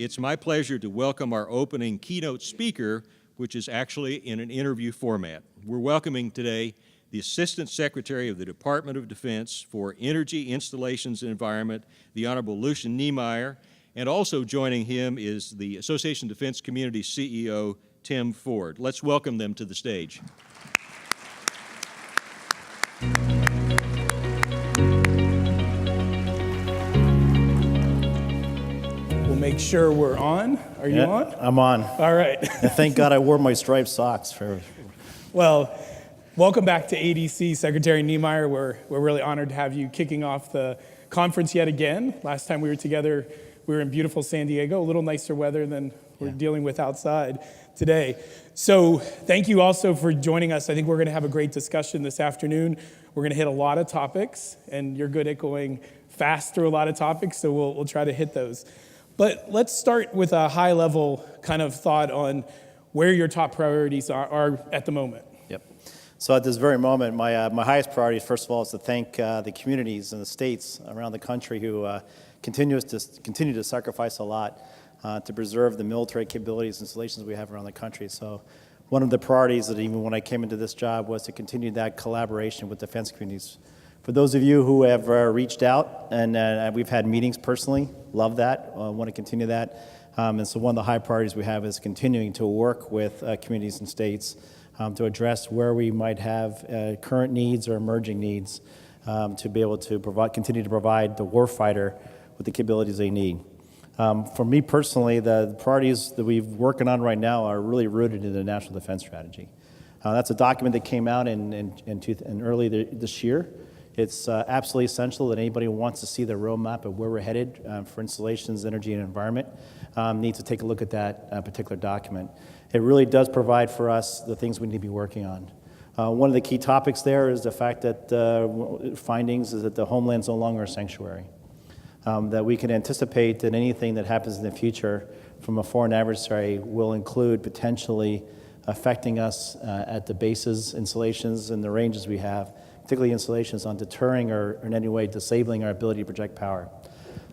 It's my pleasure to welcome our opening keynote speaker, which is actually in an interview format. We're welcoming today the Assistant Secretary of the Department of Defense for Energy, Installations, and Environment, the Honorable Lucian Neimeyer, and also joining him is the Association Defense Community CEO, Tim Ford. Let's welcome them to the stage. We'll make sure we're on. Are you on? I'm on. All right. And thank God I wore my striped socks. Well, welcome back to ADC, Secretary Neimeyer. We're really honored to have you kicking off the conference yet again. Last time we were together, we were in beautiful San Diego, a little nicer weather than we're dealing with outside today. So thank you also for joining us. I think we're going to have a great discussion this afternoon. We're going to hit a lot of topics, and you're good at going fast through a lot of topics, so we'll try to hit those. But let's start with a high-level kind of thought on where your top priorities are at the moment. Yep. So at this very moment, my highest priority, first of all, is to thank the communities and the states around the country who continue to sacrifice a lot to preserve the military capabilities and installations we have around the country. So one of the priorities that even when I came into this job was to continue that collaboration with defense communities. For those of you who have reached out and we've had meetings personally, love that, want to continue that. And so one of the high priorities we have is continuing to work with communities and states to address where we might have current needs or emerging needs to be able to continue to provide the warfighter with the capabilities they need. For me personally, the priorities that we're working on right now are really rooted in the National Defense Strategy. That's a document that came out in early this year. It's absolutely essential that anybody who wants to see the roadmap of where we're headed for installations, energy, and environment needs to take a look at that particular document. It really does provide for us the things we need to be working on. One of the key topics there is the fact that findings is that the homeland's no longer a sanctuary. That we can anticipate that anything that happens in the future from a foreign adversary will include potentially affecting us at the bases, installations, and the ranges we have, particularly installations on deterring or in any way disabling our ability to project power.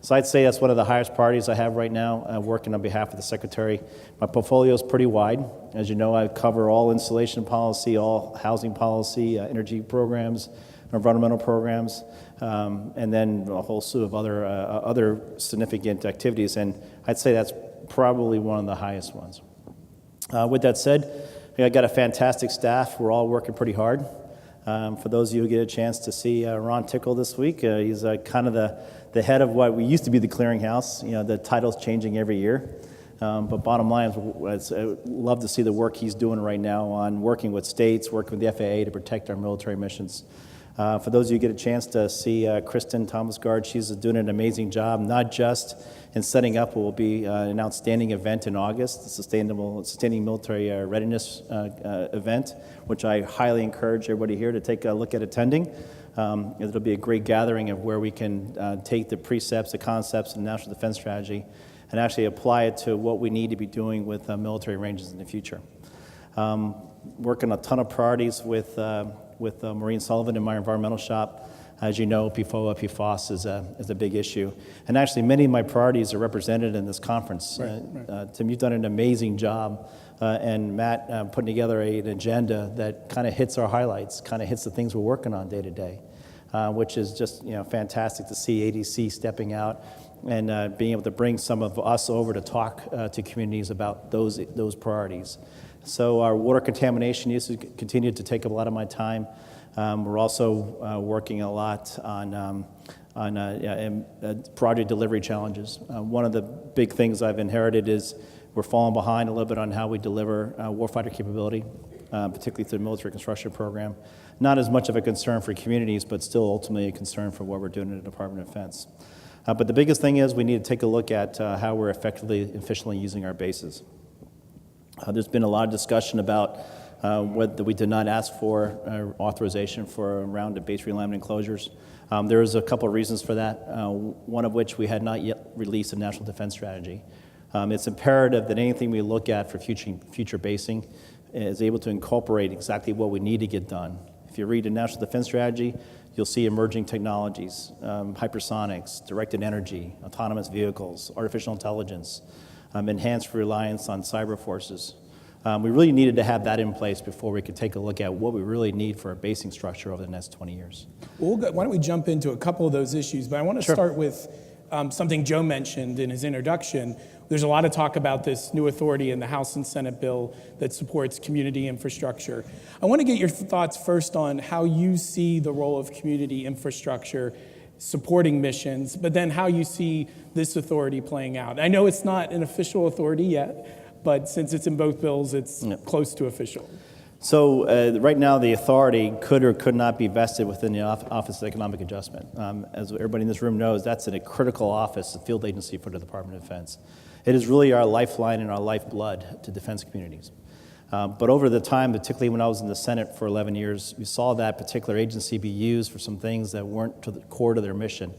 So I'd say that's one of the highest priorities I have right now, working on behalf of the Secretary. My portfolio is pretty wide. As you know, I cover all installation policy, all housing policy, energy programs, environmental programs, and then a whole slew of other significant activities, and I'd say that's probably one of the highest ones. With that said, I got a fantastic staff. We're all working pretty hard. For those of you who get a chance to see Ron Tickle this week, he's kind of the head of what we used to be the clearinghouse. You know, the title's changing every year. But bottom line is I love to see the work he's doing right now on working with states, working with the FAA to protect our military missions. For those of you who get a chance to see Kristen Thomas-Gard, she's doing an amazing job, not just in setting up what will be an outstanding event in August, the Sustaining Military Readiness event, which I highly encourage everybody here to take a look at attending. It'll be a great gathering of where we can take the precepts, the concepts of the National Defense Strategy and actually apply it to what we need to be doing with military ranges in the future. Working a ton of priorities with Maureen Sullivan in my environmental shop. As you know, PFOA, PFOS is a big issue. And actually, many of my priorities are represented in this conference. Right. Tim, you've done an amazing job. And Matt putting together an agenda that kind of hits our highlights, kind of hits the things we're working on day to day, which is just fantastic to see ADC stepping out and being able to bring some of us over to talk to communities about those priorities. So our water contamination use has continued to take up a lot of my time. We're also working a lot on project delivery challenges. One of the big things I've inherited is we're falling behind a little bit on how we deliver warfighter capability, particularly through the military construction program. Not as much of a concern for communities, but still ultimately a concern for what we're doing in the Department of Defense. But the biggest thing is we need to take a look at how we're effectively and efficiently using our bases. There's been a lot of discussion about whether we did not ask for authorization for a round of base realignment enclosures. There was a couple of reasons for that, one of which we had not yet released a National Defense Strategy. It's imperative that anything we look at for future basing is able to incorporate exactly what we need to get done. If you read the National Defense Strategy, you'll see emerging technologies, hypersonics, directed energy, autonomous vehicles, artificial intelligence, enhanced reliance on cyber forces. We really needed to have that in place before we could take a look at what we really need for a basing structure over the next 20 years. Well, why don't we jump into a couple of those issues, but I want to start with something Joe mentioned in his introduction. There's a lot of talk about this new authority in the House and Senate bill that supports community infrastructure. I want to get your thoughts first on how you see the role of community infrastructure supporting missions, but then how you see this authority playing out. I know it's not an official authority yet, but since it's in both bills, it's close to official. So right now, the authority could or could not be vested within the Office of Economic Adjustment. As everybody in this room knows, that's a critical office, a field agency for the Department of Defense. It is really our lifeline and our lifeblood to defense communities. But over the time, particularly when I was in the Senate for 11 years, we saw that particular agency be used for some things that weren't to the core to their mission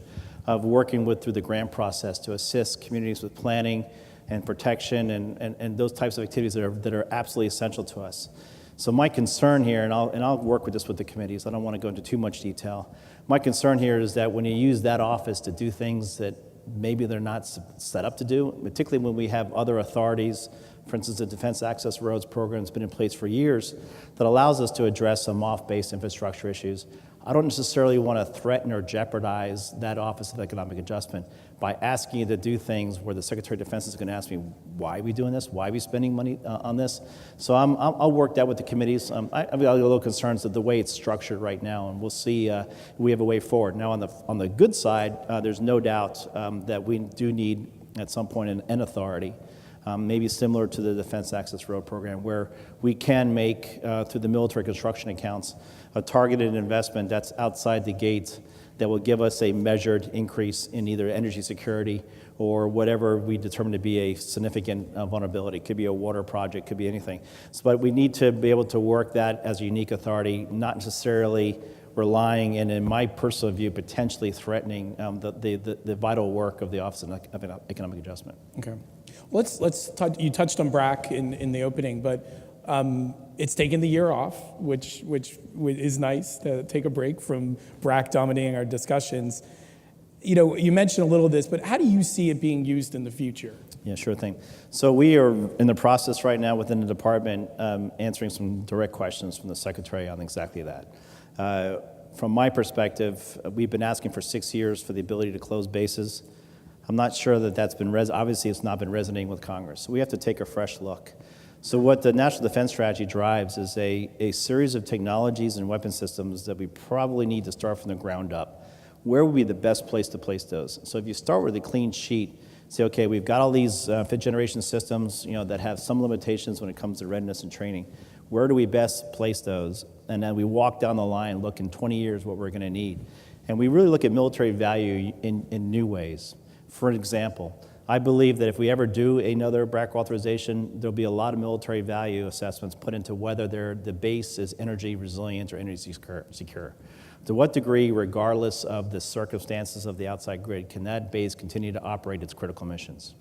of working through the grant process to assist communities with planning and protection and those types of activities that are absolutely essential to us. So my concern here, and I'll work with this with the committees, I don't want to go into too much detail. My concern here is that when you use that office to do things that maybe they're not set up to do, particularly when we have other authorities, for instance, the Defense Access Roads program has been in place for years that allows us to address some off-base infrastructure issues. I don't necessarily want to threaten or jeopardize that Office of Economic Adjustment by asking you to do things where the Secretary of Defense is going to ask me, why are we doing this? Why are we spending money on this? So I'll work that with the committees. I've got a little concerns that the way it's structured right now, and we'll see we have a way forward. Now, on the good side, there's no doubt that we do need, at some point, an authority. Maybe similar to the Defense Access Road program, where we can make, through the military construction accounts, a targeted investment that's outside the gates that will give us a measured increase in either energy security or whatever we determine to be a significant vulnerability. It could be a water project, could be anything. But we need to be able to work that as a unique authority, not necessarily relying and, in my personal view, potentially threatening the vital work of the Office of Economic Adjustment. Okay. Let's touch, you touched on BRAC in the opening, but it's taken the year off, which is nice to take a break from BRAC dominating our discussions. You know, you mentioned a little of this, but how do you see it being used in the future? Yeah, sure thing. So we are in the process right now within the department answering some direct questions from the Secretary on exactly that. From my perspective, we've been asking for 6 years for the ability to close bases. I'm not sure that that's been, obviously it's not been resonating with Congress. So we have to take a fresh look. So what the National Defense Strategy drives is a series of technologies and weapon systems that we probably need to start from the ground up. Where would be the best place to place those? So if you start with a clean sheet, say, okay, we've got all these fifth generation systems, that have some limitations when it comes to readiness and training. Where do we best place those? And then we walk down the line, look in 20 years what we're going to need. And we really look at military value in new ways. For example, I believe that if we ever do another BRAC authorization, there'll be a lot of military value assessments put into whether the base is energy resilient or energy secure. To what degree, regardless of the circumstances of the outside grid, can that base continue to operate its critical missions?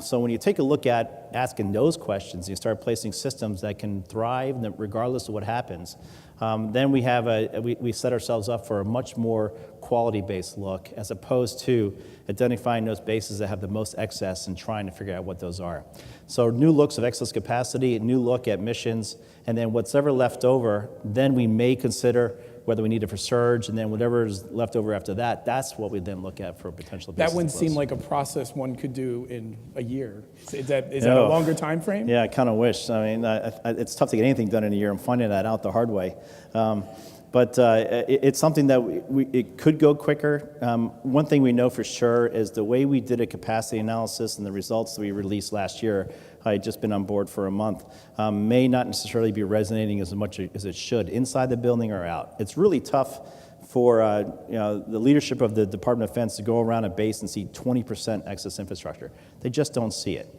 So when you take a look at asking those questions, you start placing systems that can thrive regardless of what happens, then we set ourselves up for a much more quality-based look as opposed to identifying those bases that have the most excess and trying to figure out what those are. So new looks of excess capacity, a new look at missions, and then what's ever left over, then we may consider whether we need it for surge, and then whatever is left over after that, that's what we then look at for potential bases. That wouldn't seem like a process one could do in a year. Is that a longer time frame? Yeah, I kind of wish. I mean, it's tough to get anything done in a year. I'm finding that out the hard way. But it's something that it could go quicker. One thing we know for sure is the way we did a capacity analysis and the results that we released last year, I had just been on board for a month, may not necessarily be resonating as much as it should, inside the building or out. It's really tough for the leadership of the Department of Defense to go around a base and see 20% excess infrastructure. They just don't see it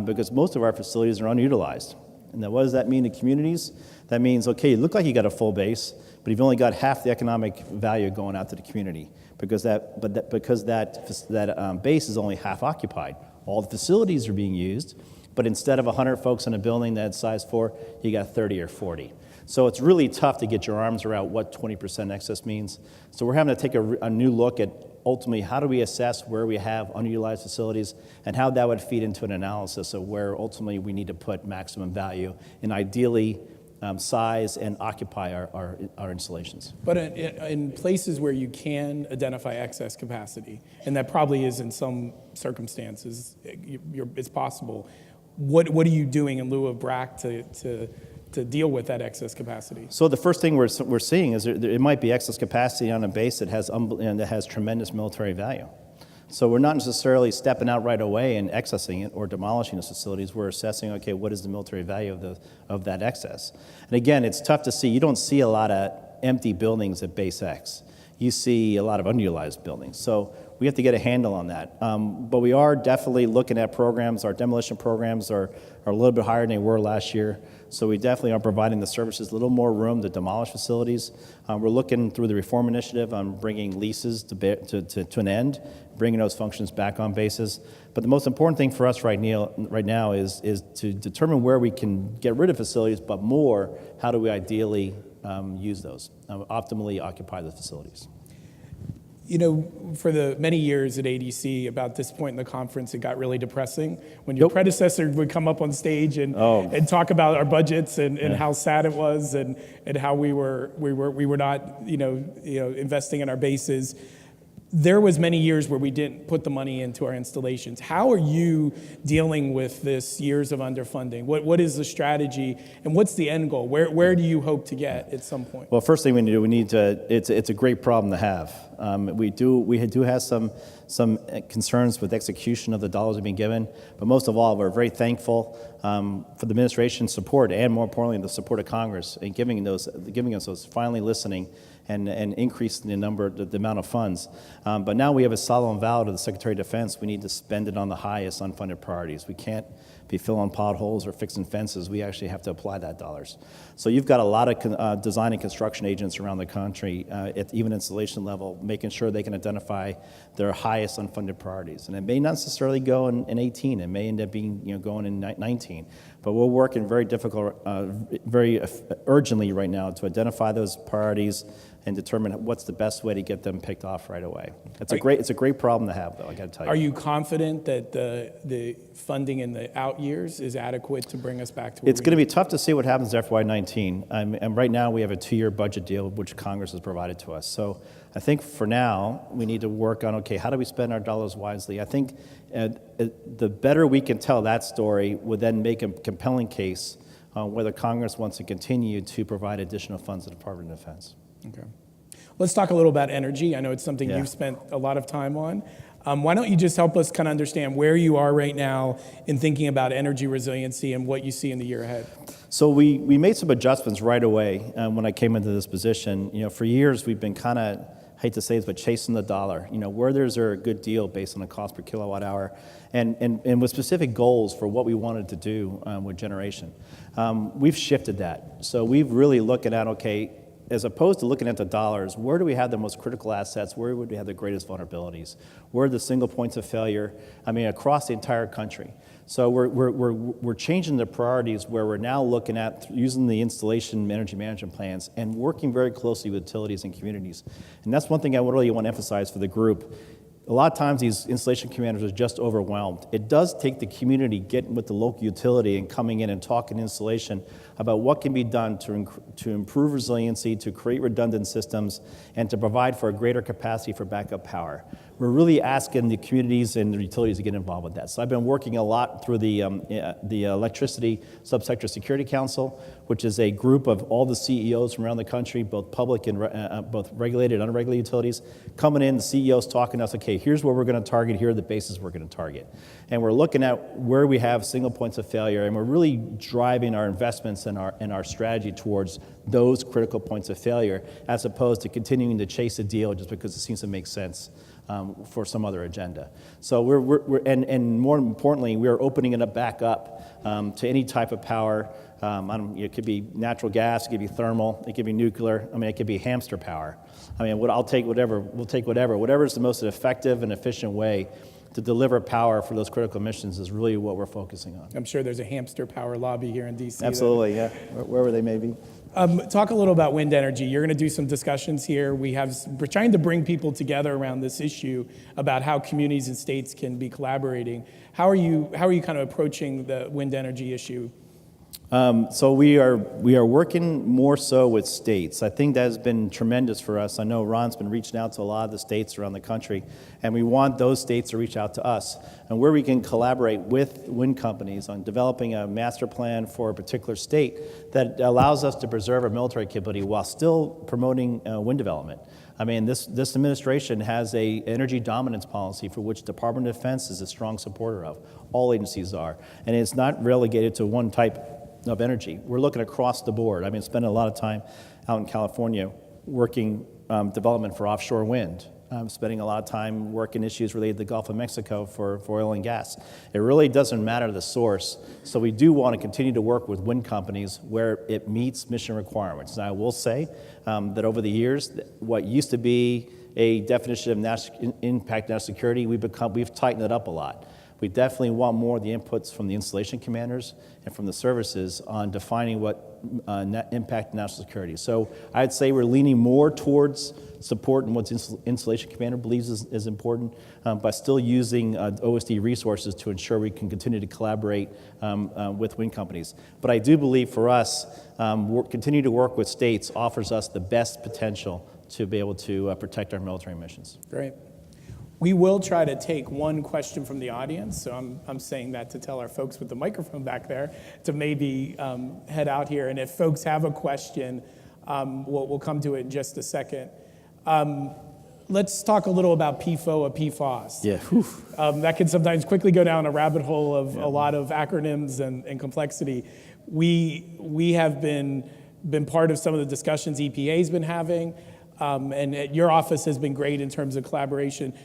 because most of our facilities are unutilized. And then what does that mean to communities? That means, okay, you look like you got a full base, but you've only got half the economic value going out to the community because that base is only half occupied. All the facilities are being used, but instead of 100 folks in a building that's size 4, you got 30 or 40. So it's really tough to get your arms around what 20% excess means. So we're having to take a new look at ultimately, how do we assess where we have underutilized facilities and how that would feed into an analysis of where ultimately we need to put maximum value and ideally size and occupy our installations. But in places where you can identify excess capacity, and that probably is in some circumstances, it's possible, what are you doing in lieu of BRAC to deal with that excess capacity? So the first thing we're seeing is it might be excess capacity on a base that has tremendous military value. So we're not necessarily stepping out right away and accessing it or demolishing those facilities. We're assessing, okay, what is the military value of that excess? And again, it's tough to see. You don't see a lot of empty buildings at Base X. You see a lot of underutilized buildings. So we have to get a handle on that. But we are definitely looking at programs. Our demolition programs are a little bit higher than they were last year. So we definitely are providing the services a little more room to demolish facilities. We're looking through the reform initiative on bringing leases to an end, bringing those functions back on bases. But the most important thing for us right now is to determine where we can get rid of facilities, but more, how do we ideally use those, optimally occupy the facilities. You know, for the many years at ADC, about this point in the conference, it got really depressing when your predecessor would come up on stage and talk about our budgets and how sad it was and how we were not investing in our bases. There was many years where we didn't put the money into our installations. How are you dealing with this years of underfunding? What is the strategy and what's the end goal? Where do you hope to get at some point? Well, first thing we need to, it's a great problem to have. We do have some concerns with execution of the dollars we've been given, but most of all, we're very thankful for the administration's support and more importantly, the support of Congress in giving us those, finally listening and increasing the amount of funds. But now we have a solemn vow to the Secretary of Defense. We need to spend it on the highest unfunded priorities. We can't be filling potholes or fixing fences. We actually have to apply that dollars. So you've got a lot of design and construction agents around the country, at even installation level, making sure they can identify their highest unfunded priorities. And it may not necessarily go in 18. It may end up being going in 19. But we're working very urgently right now to identify those priorities and determine what's the best way to get them picked off right away. It's a great problem to have, though, I got to tell you. Are you confident that the funding in the out years is adequate to bring us back to where It's going to be tough to see what happens to FY19. And right now we have a 2-year budget deal which Congress has provided to us. So I think for now we need to work on, okay, how do we spend our dollars wisely? I think the better we can tell that story would then make a compelling case on whether Congress wants to continue to provide additional funds to the Department of Defense. Okay. Let's talk a little about energy. I know it's something you've spent a lot of time on. Why don't you just help us kind of understand where you are right now in thinking about energy resiliency and what you see in the year ahead? So we made some adjustments right away when I came into this position. For years we've been kind of, hate to say this, but chasing the dollar. Where there's a good deal based on the cost per kilowatt hour, and with specific goals for what we wanted to do with generation. We've shifted that. So we've really looking at, okay, as opposed to looking at the dollars, where do we have the most critical assets? Where would we have the greatest vulnerabilities? Where are the single points of failure? Across the entire country. So we're changing the priorities where we're now looking at using the installation energy management plans and working very closely with utilities and communities. And that's one thing I really want to emphasize for the group. A lot of times these installation commanders are just overwhelmed. It does take the community getting with the local utility and coming in and talking installation about what can be done to improve resiliency, to create redundant systems, and to provide for a greater capacity for backup power. We're really asking the communities and the utilities to get involved with that. So I've been working a lot through the Electricity Subsector Security Council, which is a group of all the CEOs from around the country, both public and both regulated and unregulated utilities, coming in, the CEOs talking to us, okay, here's where we're going to target, here are the bases we're going to target. And we're looking at where we have single points of failure, and we're really driving our investments and our strategy towards those critical points of failure, as opposed to continuing to chase a deal just because it seems to make sense for some other agenda. So and more importantly, we're opening it up to any type of power. It could be natural gas, it could be thermal, it could be nuclear. It could be hamster power. I'll take whatever. We'll take whatever. Whatever is the most effective and efficient way to deliver power for those critical missions is really what we're focusing on. I'm sure there's a hamster power lobby here in D.C. Absolutely, yeah. Wherever they may be. Talk a little about wind energy. You're going to do some discussions here. We're trying to bring people together around this issue about how communities and states can be collaborating. How are you kind of approaching the wind energy issue? So we are working more so with states. I think that has been tremendous for us. I know Ron's been reaching out to a lot of the states around the country, and we want those states to reach out to us. And where we can collaborate with wind companies on developing a master plan for a particular state that allows us to preserve our military capability while still promoting wind development. I mean, this administration has a energy dominance policy for which Department of Defense is a strong supporter of. All agencies are. And it's not relegated to one type of energy. We're looking across the board. I mean, spending a lot of time out in California working development for offshore wind. Spending a lot of time working issues related to the Gulf of Mexico for oil and gas. It really doesn't matter the source. So we do want to continue to work with wind companies where it meets mission requirements. Now, I will say that over the years, what used to be a definition of impact national security, we've tightened it up a lot. We definitely want more of the inputs from the installation commanders and from the services on defining what impact national security. So I'd say we're leaning more towards support and what installation commander believes is important, but still using OSD resources to ensure we can continue to collaborate with wind companies. But I do believe for us, continue to work with states offers us the best potential to be able to protect our military missions. Great. We will try to take one question from the audience, so I'm saying that to tell our folks with the microphone back there to maybe head out here. And if folks have a question, we'll come to it in just a second. Let's talk a little about PFOA or PFOS. Yeah. That can sometimes quickly go down a rabbit hole of a lot of acronyms and complexity. We have been part of some of the discussions EPA's been having, and your office has been great in terms of collaboration.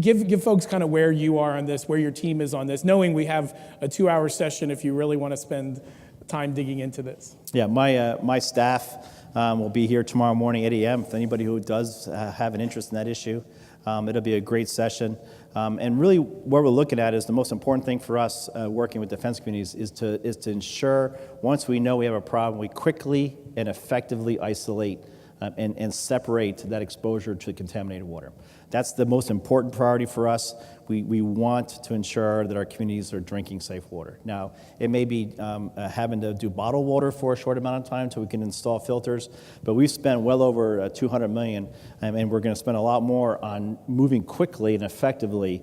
Give folks kind of where you are on this, where your team is on this, knowing we have a 2-hour session if you really want to spend time digging into this. Yeah, my staff will be here tomorrow morning, 8 a.m. If anybody who does have an interest in that issue, it'll be a great session. And really what we're looking at is the most important thing for us working with defense communities is to ensure once we know we have a problem, we quickly and effectively isolate and separate that exposure to contaminated water. That's the most important priority for us. We want to ensure that our communities are drinking safe water. Now, it may be having to do bottled water for a short amount of time until we can install filters, but we've spent well over $200 million, and we're going to spend a lot more on moving quickly and effectively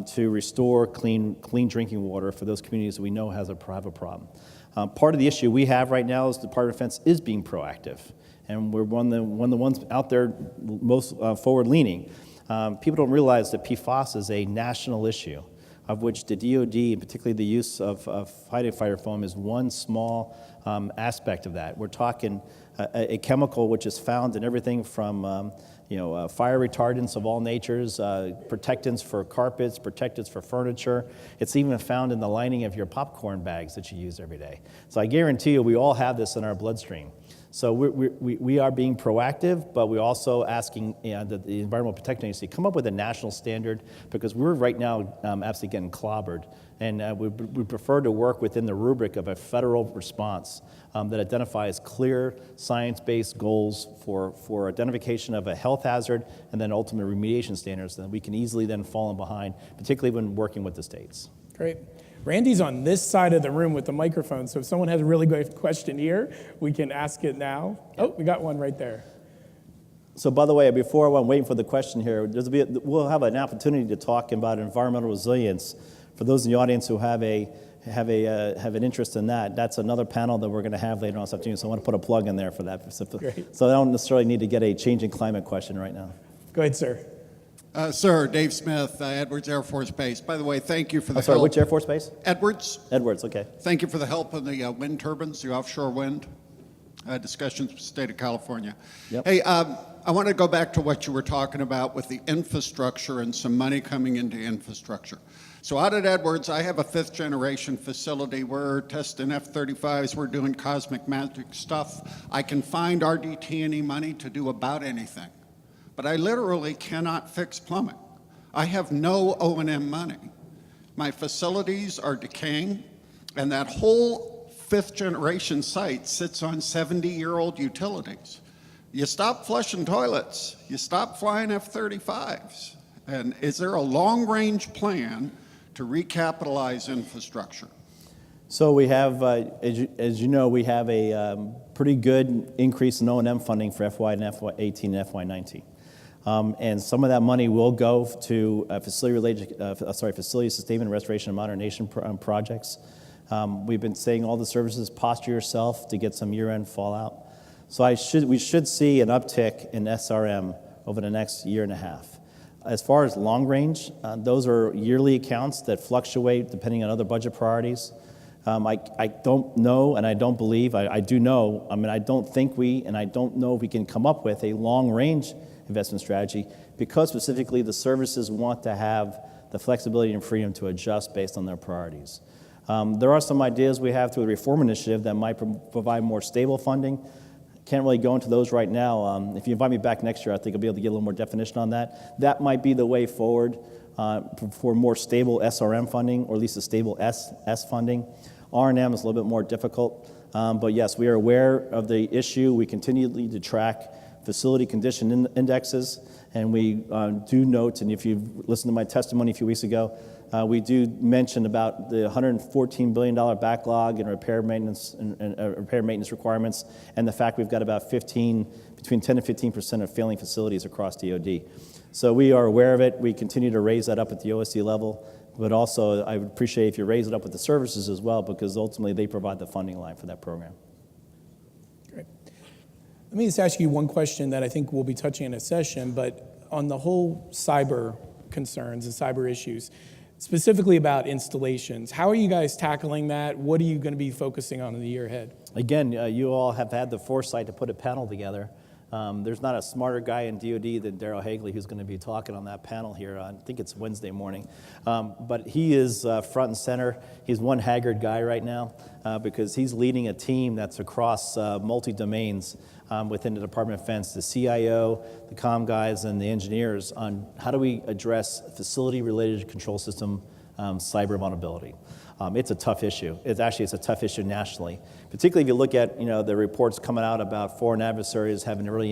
to restore clean drinking water for those communities that we know have a problem. Part of the issue we have right now is the Department of Defense is being proactive, and we're one of the ones out there most forward-leaning. People don't realize that PFOS is a national issue, of which the DoD, and particularly the use of fighter foam, is one small aspect of that. We're talking a chemical which is found in everything from fire retardants of all natures, protectants for carpets, protectants for furniture. It's even found in the lining of your popcorn bags that you use every day. So I guarantee you we all have this in our bloodstream. So we are being proactive, but we're also asking the Environmental Protection Agency to come up with a national standard because we're right now absolutely getting clobbered. And we prefer to work within the rubric of a federal response that identifies clear science-based goals for identification of a health hazard and then ultimate remediation standards that we can easily then fall in behind, particularly when working with the states. Great. Randy's on this side of the room with the microphone, so if someone has a really great question here, we can ask it now. Oh, we got one right there. So by the way, before I'm waiting for the question here, we'll have an opportunity to talk about environmental resilience. For those in the audience who have an interest in that, that's another panel that we're going to have later on this afternoon, so I want to put a plug in there for that. Great. So I don't necessarily need to get a changing climate question right now. Go ahead, sir. Sir, Dave Smith, Edwards Air Force Base. By the way, thank you for the help. Sorry, which Air Force Base? Edwards. Edwards, okay. Thank you for the help in the wind turbines, the offshore wind discussions with the state of California. Yep. Hey, I want to go back to what you were talking about with the infrastructure and some money coming into infrastructure. So out at Edwards, I have a 5th generation facility. We're testing F-35s. We're doing cosmic magic stuff. I can find RDT&E money to do about anything. But I literally cannot fix plumbing. I have no O&M money. My facilities are decaying, and that whole fifth-generation site sits on 70-year-old utilities. You stop flushing toilets. You stop flying F-35s. And is there a long-range plan to recapitalize infrastructure? So we have, as you know, we have a pretty good increase in O&M funding for FY and FY18 and FY19. And some of that money will go to facility sustainment, restoration, and modernization projects. We've been saying all the services, posture yourself to get some year-end fallout. So we should see an uptick in SRM over the next year and a half. As far as long range, those are yearly accounts that fluctuate depending on other budget priorities. I don't know, and I don't believe, I do know, I don't think and I don't know if we can come up with a long-range investment strategy because specifically the services want to have the flexibility and freedom to adjust based on their priorities. There are some ideas we have through the reform initiative that might provide more stable funding. Can't really go into those right now. If you invite me back next year, I think I'll be able to get a little more definition on that. That might be the way forward for more stable SRM funding, or at least a stable S funding. R&M is a little bit more difficult. But yes, we are aware of the issue. We continue to track facility condition indexes, and we do note, and if you've listened to my testimony a few weeks ago, we do mention about the $114 billion backlog in repair maintenance requirements, and the fact we've got about between 10 and 15% of failing facilities across DoD. So we are aware of it. We continue to raise that up at the OSD level, but also I would appreciate if you raise it up with the services as well, because ultimately they provide the funding line for that program. Great. Let me just ask you one question that I think we'll be touching in a session, but on the whole cyber concerns and cyber issues, specifically about installations, how are you guys tackling that? What are you going to be focusing on in the year ahead? Again, you all have had the foresight to put a panel together. There's not a smarter guy in DoD than Darryl Hagley who's going to be talking on that panel here. I think it's Wednesday morning. But he is front and center. He's one haggard guy right now because he's leading a team that's across multi-domains within the Department of Defense, the CIO, the comm guys, and the engineers on how do we address facility-related control system cyber vulnerability. It's a tough issue. It's a tough issue nationally, particularly if you look at the reports coming out about foreign adversaries having already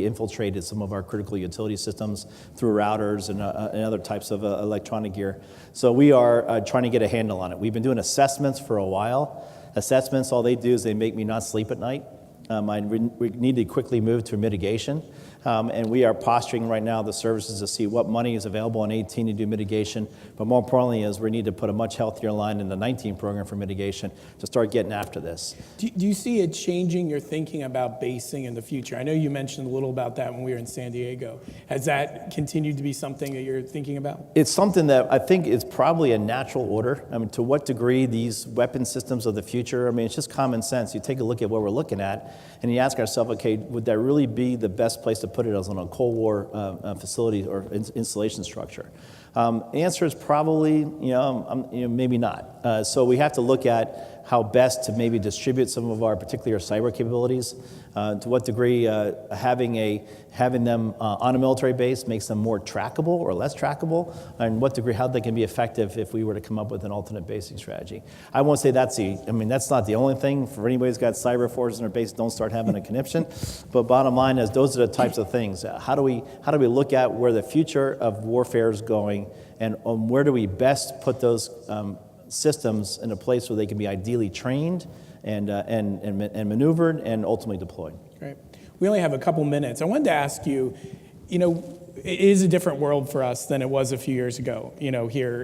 infiltrated some of our critical utility systems through routers and other types of electronic gear. So we are trying to get a handle on it. We've been doing assessments for a while. Assessments, all they do is they make me not sleep at night. We need to quickly move to mitigation. And we are posturing right now the services to see what money is available in 18 to do mitigation. But more importantly is we need to put a much healthier line in the 19 program for mitigation to start getting after this. Do you see it changing your thinking about basing in the future? I know you mentioned a little about that when we were in San Diego. Has that continued to be something that you're thinking about? It's something that I think is probably a natural order. To what degree these weapon systems of the future, it's just common sense. You take a look at what we're looking at and you ask yourself, okay, would that really be the best place to put it as on a Cold War facility or installation structure? The answer is probably, maybe not. So we have to look at how best to maybe distribute some of our particular cyber capabilities. To what degree having them on a military base makes them more trackable or less trackable, and what degree how they can be effective if we were to come up with an alternate basing strategy. I won't say that's not the only thing. For anybody who's got cyber forces in their base, don't start having a conniption. But bottom line is those are the types of things. How do we look at where the future of warfare is going, and where do we best put those systems in a place where they can be ideally trained and maneuvered and ultimately deployed. Great. We only have a couple minutes. I wanted to ask you, it is a different world for us than it was a few years ago, here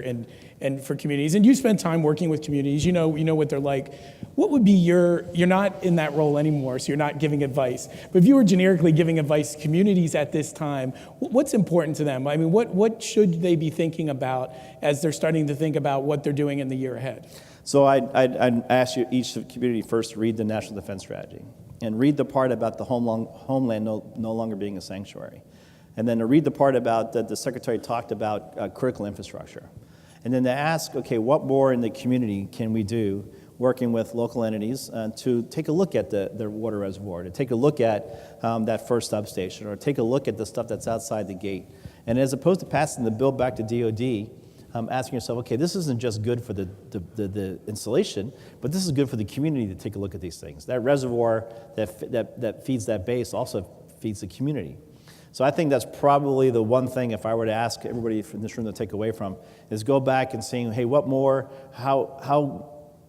and for communities. And you spend time working with communities, you know what they're like. What would be you're not in that role anymore, so you're not giving advice. But if you were generically giving advice to communities at this time, what's important to them? What should they be thinking about as they're starting to think about what they're doing in the year ahead? So I'd ask you each community first to read the National Defense Strategy and read the part about the homeland no longer being a sanctuary. And then to read the part about that the Secretary talked about critical infrastructure. And then to ask, okay, what more in the community can we do working with local entities to take a look at the water reservoir, to take a look at that first substation, or take a look at the stuff that's outside the gate. And as opposed to passing the bill back to DoD, asking yourself, okay, this isn't just good for the installation, but this is good for the community to take a look at these things. That reservoir that feeds that base also feeds the community. So I think that's probably the one thing, if I were to ask everybody in this room to take away from, is go back and seeing, hey, what more,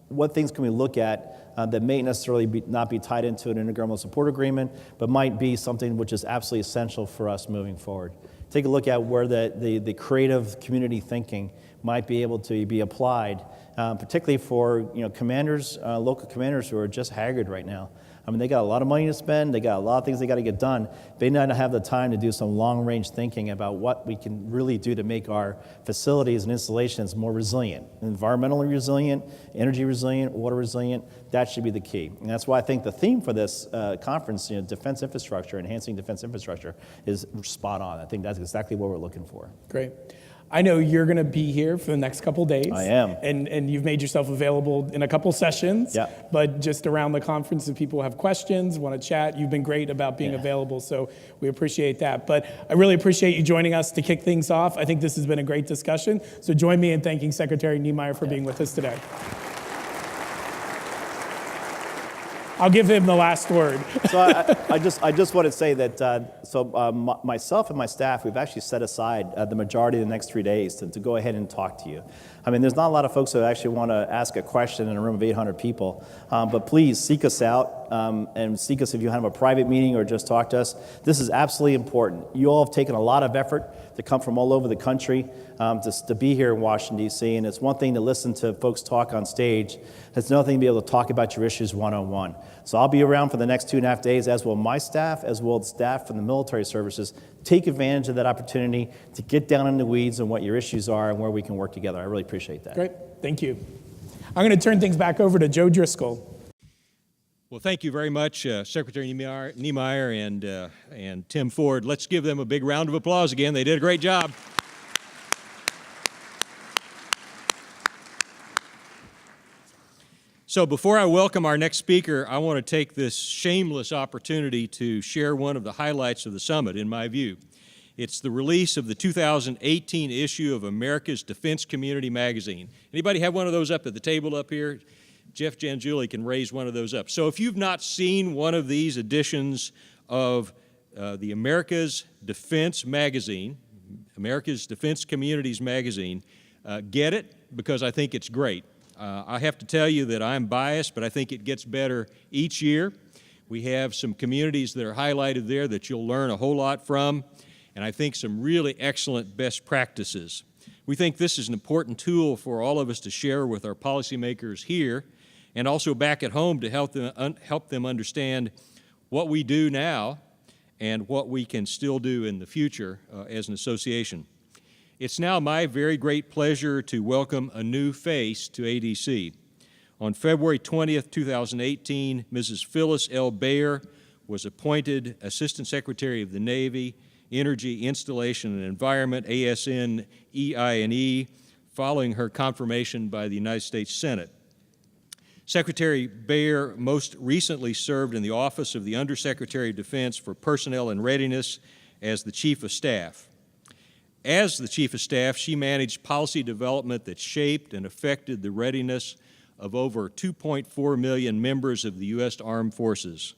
what things can we look at that may necessarily not be tied into an intergovernmental support agreement, but might be something which is absolutely essential for us moving forward. Take a look at where the creative community thinking might be able to be applied, particularly for commanders, local commanders who are just haggard right now. I mean, they got a lot of money to spend. They got a lot of things they got to get done. They may not have the time to do some long-range thinking about what we can really do to make our facilities and installations more resilient, environmentally resilient, energy resilient, water resilient. That should be the key. And that's why I think the theme for this conference, defense infrastructure, enhancing defense infrastructure, is spot on. I think that's exactly what we're looking for. Great. I know you're going to be here for the next couple days. I am. And you've made yourself available in a couple sessions. Yeah. But just around the conference, if people have questions, want to chat, you've been great about being available. So we appreciate that. But I really appreciate you joining us to kick things off. I think this has been a great discussion. So join me in thanking Secretary Neimeyer for being with us today. I'll give him the last word. So I just want to say that myself and my staff, we've actually set aside the majority of the next 3 days to go ahead and talk to you. I mean, there's not a lot of folks who actually want to ask a question in a room of 800 people, but please seek us out and seek us if you have a private meeting or just talk to us. This is absolutely important. You all have taken a lot of effort to come from all over the country to be here in Washington, D.C., and it's one thing to listen to folks talk on stage. It's another thing to be able to talk about your issues one-on-one. So I'll be around for the next 2.5 days, as will my staff, as will the staff from the military services. Take advantage of that opportunity to get down in the weeds on what your issues are and where we can work together. I really appreciate that. Great. Thank you. I'm going to turn things back over to Joe Driscoll. Well, thank you very much, Secretary Neimeyer and Tim Ford. Let's give them a big round of applause again. They did a great job. So before I welcome our next speaker, I want to take this shameless opportunity to share one of the highlights of the summit, in my view. It's the release of the 2018 issue of America's Defense Community magazine. Anybody have one of those up at the table up here? Jeff Janjuli can raise one of those up. So if you've not seen one of these editions of the America's Defense magazine, America's Defense Communities magazine, get it, because I think it's great. I have to tell you that I'm biased, but I think it gets better each year. We have some communities that are highlighted there that you'll learn a whole lot from, and I think some really excellent best practices. We think this is an important tool for all of us to share with our policymakers here and also back at home to help them understand what we do now and what we can still do in the future as an association. It's now my very great pleasure to welcome a new face to ADC. On February 20th, 2018, Mrs. Phyllis L. Bayer was appointed Assistant Secretary of the Navy, Energy, Installation, and Environment, ASN EI&E, following her confirmation by the United States Senate. Secretary Bayer most recently served in the Office of the Undersecretary of Defense for Personnel and Readiness as the Chief of Staff. As the Chief of Staff, she managed policy development that shaped and affected the readiness of over 2.4 million members of the U.S. Armed Forces.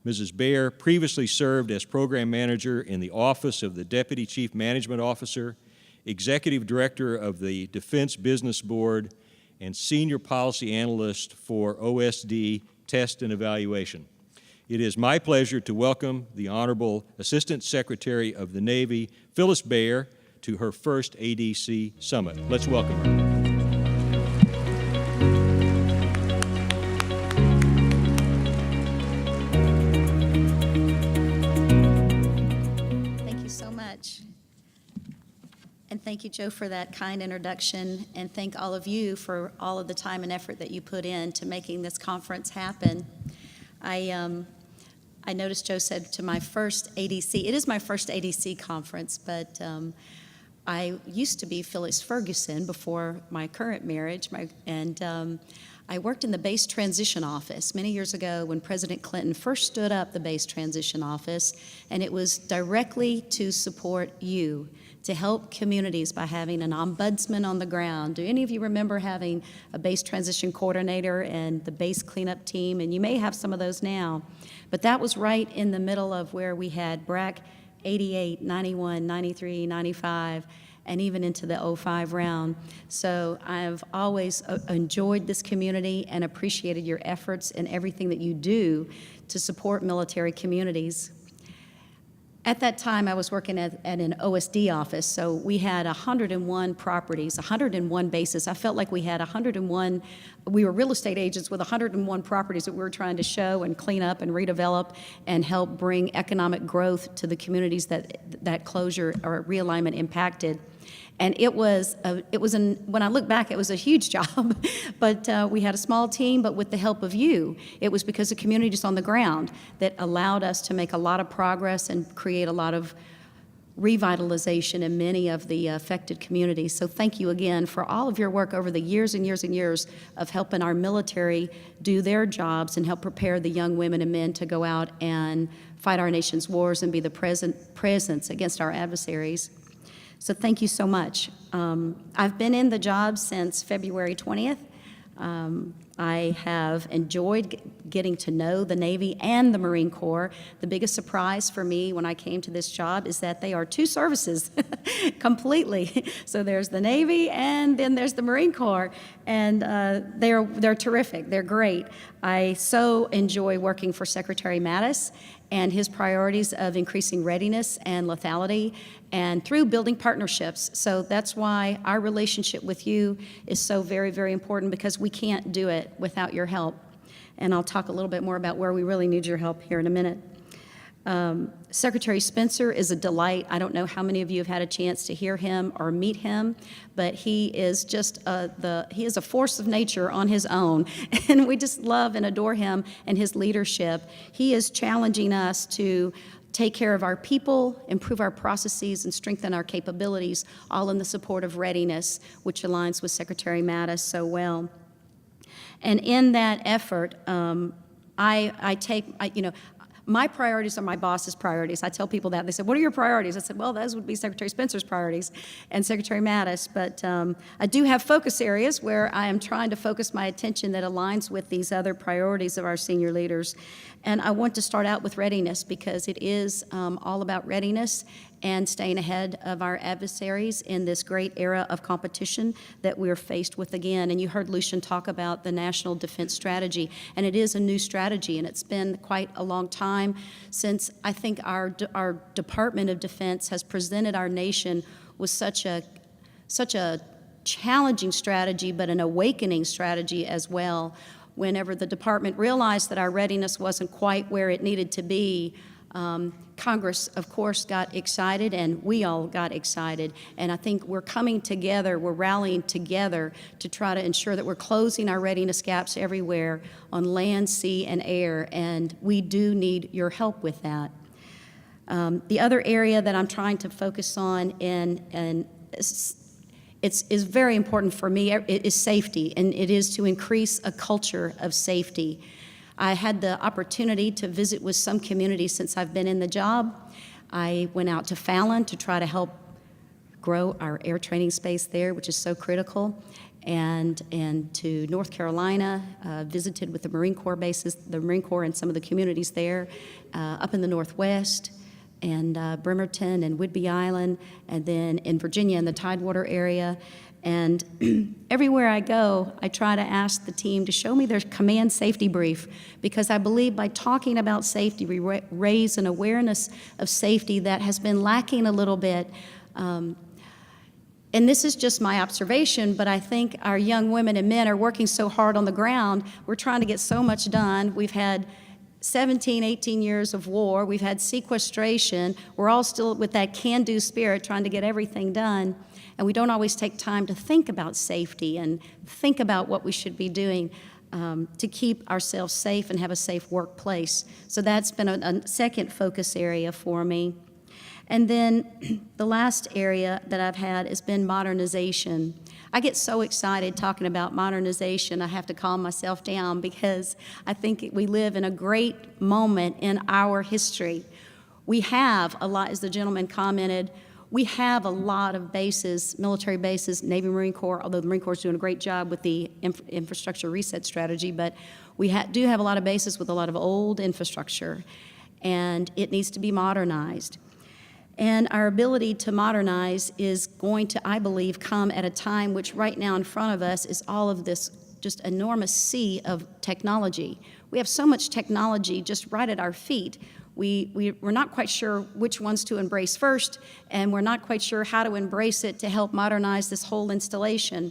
Mrs. Bayer previously served as Program Manager in the Office of the Deputy Chief Management Officer, Executive Director of the Defense Business Board, and Senior Policy Analyst for OSD Test and Evaluation. It is my pleasure to welcome the Honorable Assistant Secretary of the Navy, Phyllis Bayer, to her first ADC Summit. Let's welcome her. Thank you so much. And thank you, Joe, for that kind introduction, and thank all of you for all of the time and effort that you put in to making this conference happen. I noticed Joe said to my first ADC, it is my first ADC conference, but I used to be Phyllis Ferguson before my current marriage, and I worked in the base transition office many years ago when President Clinton first stood up the base transition office, and it was directly to support you, to help communities by having an ombudsman on the ground. Do any of you remember having a base transition coordinator and the base cleanup team? And you may have some of those now, but that was right in the middle of where we had BRAC 88, 91, 93, 95, and even into the 05 round. So I've always enjoyed this community and appreciated your efforts and everything that you do to support military communities. At that time, I was working at an OSD office, so we had 101 properties, 101 bases. I felt like we had 101, we were real estate agents with 101 properties that we were trying to show and clean up and redevelop and help bring economic growth to the communities that closure or realignment impacted. And when I look back, it was a huge job, but we had a small team, but with the help of you, it was because of communities on the ground that allowed us to make a lot of progress and create a lot of revitalization in many of the affected communities. So thank you again for all of your work over the years and years and years of helping our military do their jobs and help prepare the young women and men to go out and fight our nation's wars and be the presence against our adversaries. So thank you so much. I've been in the job since February 20th. I have enjoyed getting to know the Navy and the Marine Corps. The biggest surprise for me when I came to this job is that they are two services completely. So there's the Navy and then there's the Marine Corps, and they're terrific. They're great. I so enjoy working for Secretary Mattis and his priorities of increasing readiness and lethality and through building partnerships. So that's why our relationship with you is so very, very important, because we can't do it without your help. And I'll talk a little bit more about where we really need your help here in a minute. Secretary Spencer is a delight. I don't know how many of you have had a chance to hear him or meet him, but he is just he is a force of nature on his own, and we just love and adore him and his leadership. He is challenging us to take care of our people, improve our processes, and strengthen our capabilities, all in the support of readiness, which aligns with Secretary Mattis so well. And in that effort, my priorities are my boss's priorities. I tell people that. They said, what are your priorities? I said, well, those would be Secretary Spencer's priorities and Secretary Mattis. But I do have focus areas where I am trying to focus my attention that aligns with these other priorities of our senior leaders. And I want to start out with readiness, because it is all about readiness and staying ahead of our adversaries in this great era of competition that we're faced with again. And you heard Lucian talk about the National Defense Strategy, and it is a new strategy, and it's been quite a long time since I think our Department of Defense has presented our nation with such a challenging strategy, but an awakening strategy as well. Whenever the department realized that our readiness wasn't quite where it needed to be, Congress, of course, got excited, and we all got excited. And I think we're coming together, we're rallying together to try to ensure that we're closing our readiness gaps everywhere on land, sea, and air, and we do need your help with that. The other area that I'm trying to focus on, and is very important for me, is safety, and it is to increase a culture of safety. I had the opportunity to visit with some communities since I've been in the job. I went out to Fallon to try to help grow our air training space there, which is so critical, and to North Carolina, visited with the Marine Corps bases, the Marine Corps and some of the communities there, up in the Northwest, and Bremerton and Whidbey Island, and then in Virginia in the Tidewater area. And everywhere I go, I try to ask the team to show me their command safety brief, because I believe by talking about safety, we raise an awareness of safety that has been lacking a little bit. And this is just my observation, but I think our young women and men are working so hard on the ground. We're trying to get so much done. We've had 17, 18 years of war. We've had sequestration. We're all still with that can-do spirit, trying to get everything done. And we don't always take time to think about safety and think about what we should be doing to keep ourselves safe and have a safe workplace. So that's been a second focus area for me. And then the last area that I've had has been modernization. I get so excited talking about modernization, I have to calm myself down because I think we live in a great moment in our history. We have a lot, as the gentleman commented, we have a lot of bases, military bases, Navy, Marine Corps, although the Marine Corps is doing a great job with the infrastructure reset strategy, but we do have a lot of bases with a lot of old infrastructure, and it needs to be modernized. And our ability to modernize is going to, I believe, come at a time which right now in front of us is all of this just enormous sea of technology. We have so much technology just right at our feet. We're not quite sure which ones to embrace first, and we're not quite sure how to embrace it to help modernize this whole installation.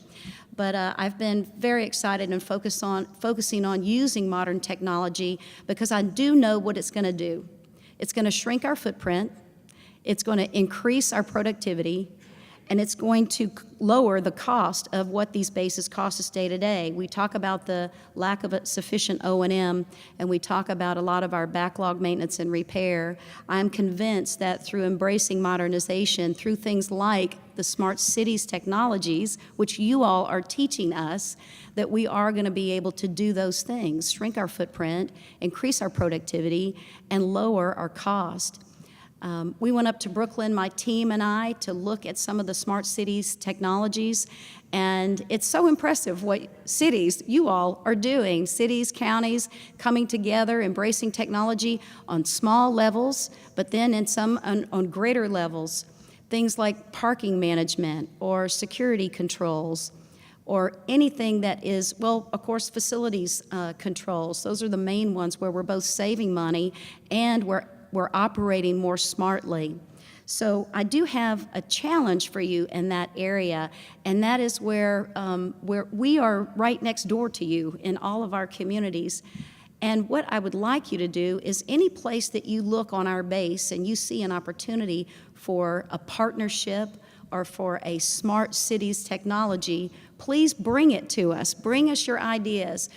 But I've been very excited and focusing on using modern technology because I do know what it's going to do. It's going to shrink our footprint. It's going to increase our productivity, and it's going to lower the cost of what these bases cost us day to day. We talk about the lack of a sufficient O&M, and we talk about a lot of our backlog maintenance and repair. I'm convinced that through embracing modernization, through things like the smart cities technologies, which you all are teaching us, that we are going to be able to do those things, shrink our footprint, increase our productivity, and lower our cost. We went up to Brooklyn, my team and I, to look at some of the smart cities technologies, and it's so impressive what cities, you all, are doing. Cities, counties, coming together, embracing technology on small levels, but then in some on greater levels. Things like parking management or security controls or anything that is, well, of course, facilities controls. Those are the main ones where we're both saving money and we're operating more smartly. So I do have a challenge for you in that area, and that is where we are right next door to you in all of our communities. And what I would like you to do is any place that you look on our base and you see an opportunity for a partnership or for a smart cities technology, please bring it to us. Bring us your ideas.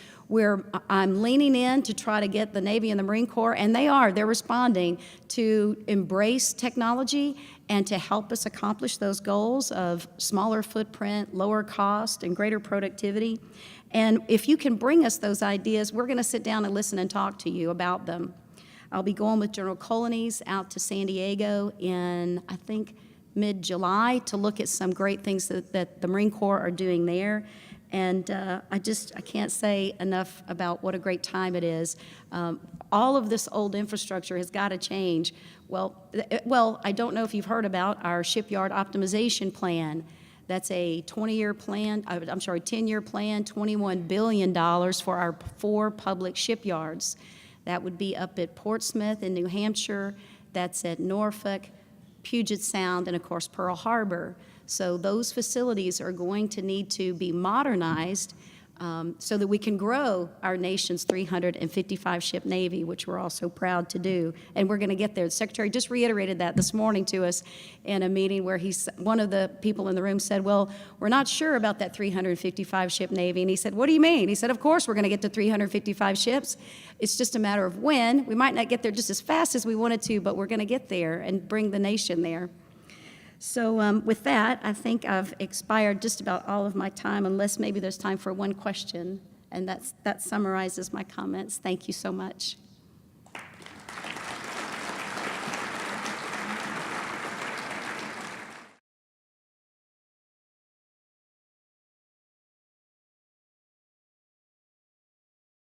I'm leaning in to try to get the Navy and the Marine Corps, and they're responding to embrace technology and to help us accomplish those goals of smaller footprint, lower cost, and greater productivity. And if you can bring us those ideas, we're going to sit down and listen and talk to you about them. I'll be going with General Colonies out to San Diego in, I think, mid-July to look at some great things that the Marine Corps are doing there. And I can't say enough about what a great time it is. All of this old infrastructure has got to change. Well, I don't know if you've heard about our shipyard optimization plan. That's a 10-year plan, $21 billion for our 4 public shipyards. That would be up at Portsmouth in New Hampshire. That's at Norfolk, Puget Sound, and of course Pearl Harbor. So those facilities are going to need to be modernized so that we can grow our nation's 355-ship Navy, which we're all so proud to do. And we're going to get there. The Secretary just reiterated that this morning to us in a meeting where one of the people in the room said, well, we're not sure about that 355-ship Navy. And he said, what do you mean? He said, of course we're going to get to 355 ships. It's just a matter of when. We might not get there just as fast as we wanted to, but we're going to get there and bring the nation there. So with that, I think I've expired just about all of my time, unless maybe there's time for one question, and that summarizes my comments. Thank you so much.